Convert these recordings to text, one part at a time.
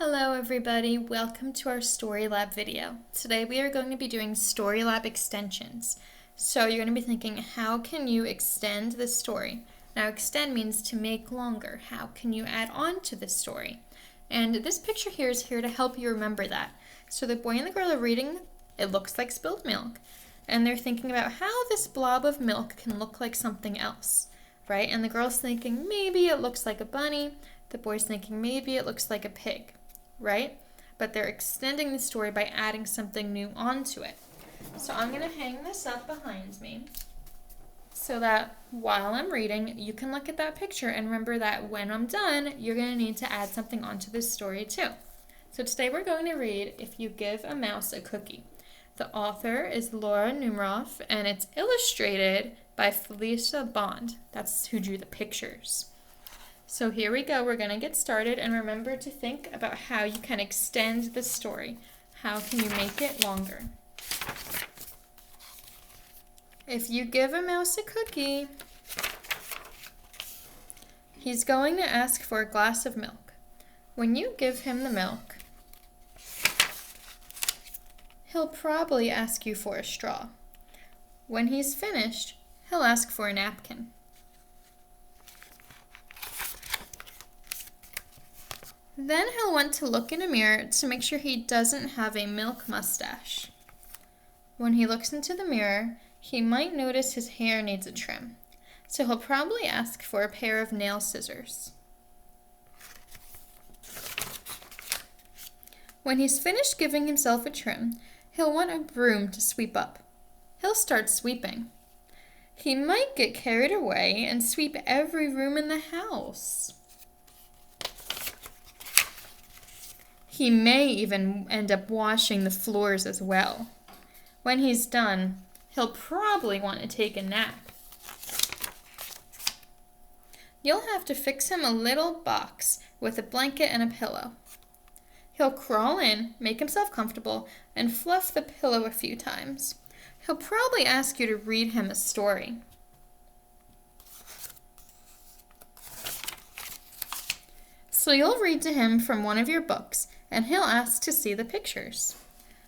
Hello everybody, welcome to our Storylab video. Today we are going to be doing Storylab extensions. So you're going to be thinking, how can you extend the story? Now extend means to make longer. How can you add on to the story? And this picture here is here to help you remember that. So the boy and the girl are reading, it looks like spilled milk. And they're thinking about how this blob of milk can look like something else, right? And the girl's thinking, maybe it looks like a bunny. The boy's thinking, maybe it looks like a pig. Right? But they're extending the story by adding something new onto it. So I'm going to hang this up behind me so that while I'm reading, you can look at that picture and remember that when I'm done, you're going to need to add something onto this story too. So today we're going to read If You Give a Mouse a Cookie. The author is Laura Numeroff and it's illustrated by Felicia Bond. That's who drew the pictures. So here we go, we're going to get started, and remember to think about how you can extend the story. How can you make it longer? If you give a mouse a cookie, he's going to ask for a glass of milk. When you give him the milk, he'll probably ask you for a straw. When he's finished, he'll ask for a napkin. Then he'll want to look in a mirror to make sure he doesn't have a milk mustache. When he looks into the mirror, he might notice his hair needs a trim, so he'll probably ask for a pair of nail scissors. When he's finished giving himself a trim, he'll want a broom to sweep up. He'll start sweeping. He might get carried away and sweep every room in the house. He may even end up washing the floors as well. When he's done, he'll probably want to take a nap. You'll have to fix him a little box with a blanket and a pillow. He'll crawl in, make himself comfortable, and fluff the pillow a few times. He'll probably ask you to read him a story. So you'll read to him from one of your books, and he'll ask to see the pictures.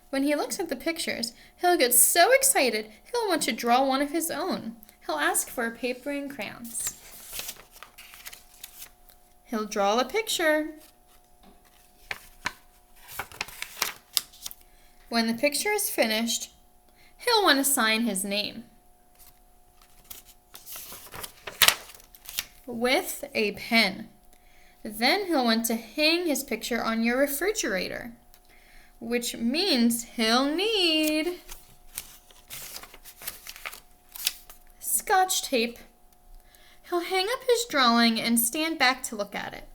When he looks at the pictures, he'll get so excited, he'll want to draw one of his own. He'll ask for paper and crayons. He'll draw a picture. When the picture is finished, he'll want to sign his name with a pen. Then he'll want to hang his picture on your refrigerator, which means he'll need Scotch tape. He'll hang up his drawing and stand back to look at it.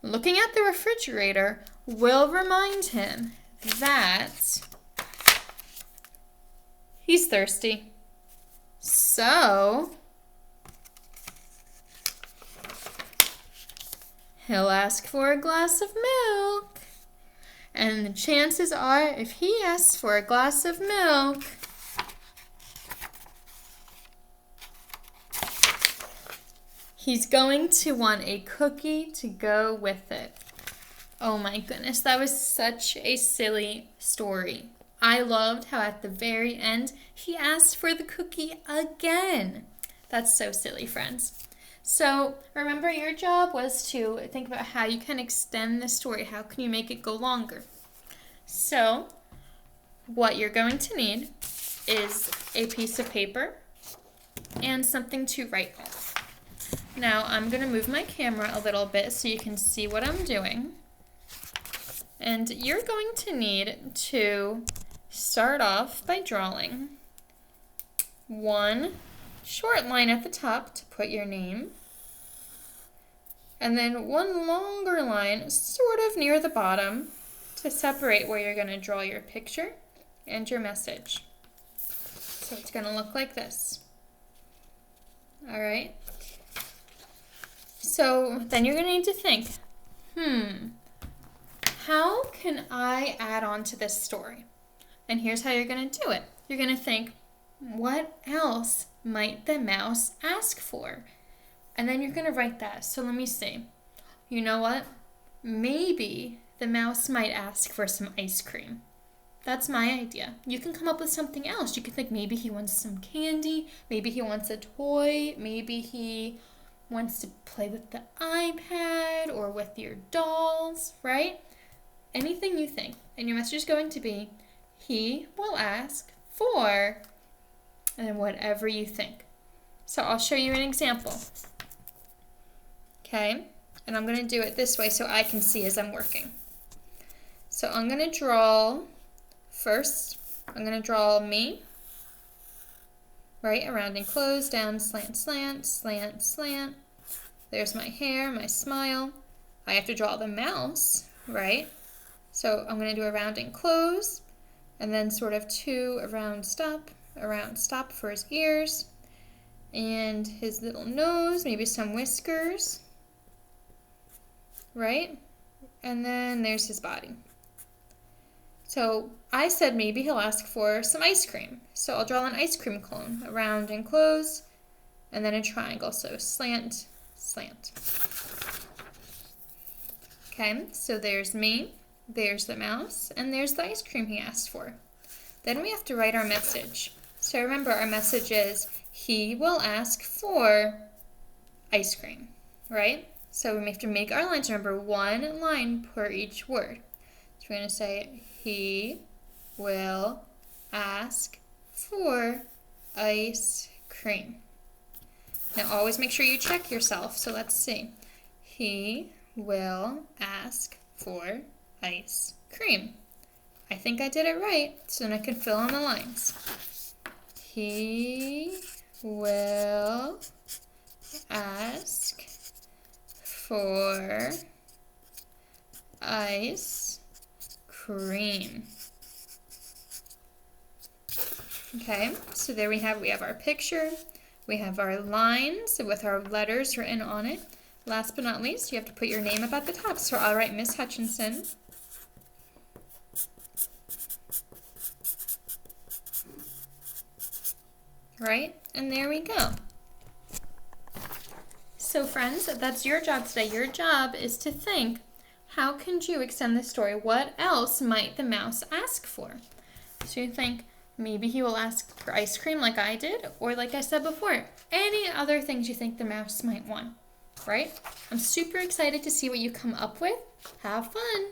Looking at the refrigerator will remind him that he's thirsty. So he'll ask for a glass of milk. And the chances are, if he asks for a glass of milk, he's going to want a cookie to go with it. Oh my goodness, that was such a silly story. I loved how at the very end, he asked for the cookie again. That's so silly, friends. So remember, your job was to think about how you can extend the story. How can you make it go longer? So what you're going to need is a piece of paper and something to write with. Now I'm going to move my camera a little bit so you can see what I'm doing. And you're going to need to start off by drawing one short line at the top to put your name, and then one longer line sort of near the bottom to separate where you're going to draw your picture and your message. So it's going to look like this. All right. So then you're going to need to think, how can I add on to this story? And here's how you're going to do it. You're going to think, what else might the mouse ask for? And then you're going to write that. So let me see. You know what? Maybe the mouse might ask for some ice cream. That's my idea. You can come up with something else. You could think maybe he wants some candy, maybe he wants a toy, maybe he wants to play with the iPad or with your dolls, right? Anything you think. And your message is going to be, he will ask for, and then whatever you think. So I'll show you an example. Okay? And I'm going to do it this way so I can see as I'm working. So I'm going to draw, first, I'm going to draw me, right? Around and close, down, slant, slant, slant, slant. There's my hair, my smile. I have to draw the mouse, right? So I'm going to do a round and close, and then sort of two around stop for his ears, and his little nose, maybe some whiskers, right? And then there's his body. So I said maybe he'll ask for some ice cream. So I'll draw an ice cream cone, around and close, and then a triangle. So slant, slant. Okay, so there's me, there's the mouse, and there's the ice cream he asked for. Then we have to write our message. So remember, our message is, he will ask for ice cream, right? So we have to make our lines. Remember, one line per each word. So we're going to say, he will ask for ice cream. Now always make sure you check yourself. So let's see. He will ask for ice cream. I think I did it right, so then I can fill in the lines. He will ask for ice cream. Okay, so there we have our picture, we have our lines with our letters written on it. Last but not least, you have to put your name up at the top. So I'll write Miss Hutchinson. Right? And there we go. So friends, that's your job today. Your job is to think, how can you extend the story? What else might the mouse ask for? So you think, maybe he will ask for ice cream like I did, or like I said before, any other things you think the mouse might want, right? I'm super excited to see what you come up with. Have fun!